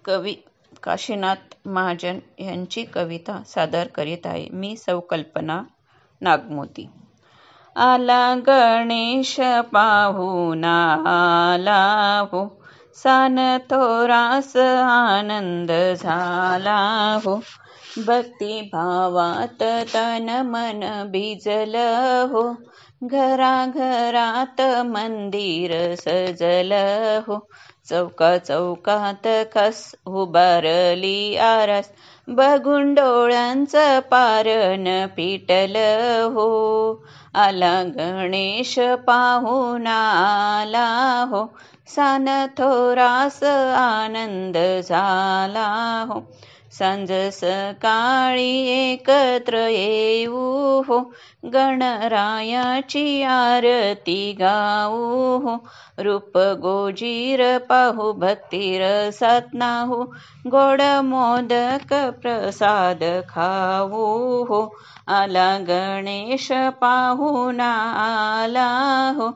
कवी काशीनाथ महाजन यांची कविता सादर करीत आहे मी. सौ कल्पना नागमोती. आला गणेश पाहुणा आला हो, सान थोरास आनंद झाला हो. भक्ती भावात तन मन भिजलं हो, घराघरात मंदिर सजलं हो. चौका चौकात खास उभारली आरास, बघून डोळ्यांचं पारण पिटलं हो. आला गणेश पाहुणा आला हो, सान थोरास आनंद झाला हो. सांज सकाळी एकत्र येऊ हो, गणरायाची आरती गाऊ हो. रूप गोजीर पाहू भक्ती रसात नाहू, गोड मोदक प्रसाद खाऊ हो. आला गणेश पाहुणा आला हो,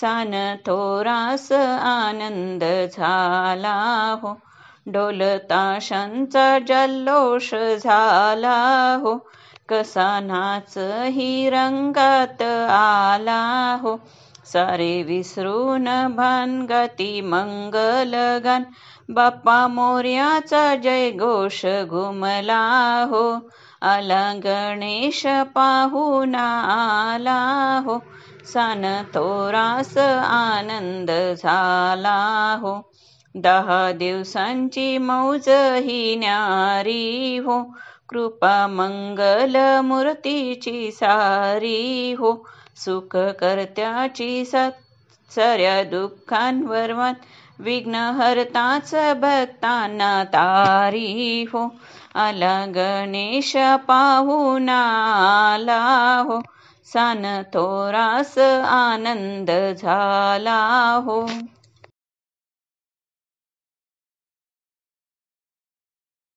सान थोरास आनंद झाला हो. ढोल ताशांचा जल्लोष झाला हो, कसा नाच ही रंगात आला हो. सारे विसरून भानगती मंगलगान, बाप्पा मोर्याचा जय घोष घुमला हो. आला गणेश पाहुणा आला हो, सान थोरास आनंद झाला हो. 10 दिवसांची मौज ही न्यारी हो, कृपा मंगल मूर्तीची सारी हो. सुख करत्याची साऱ्या दुःखांवर मात, विघ्न हरताच भक्तांना तारी हो. आला गणेश पाहुणा आला हो, सान थोरास आनंद झाला हो.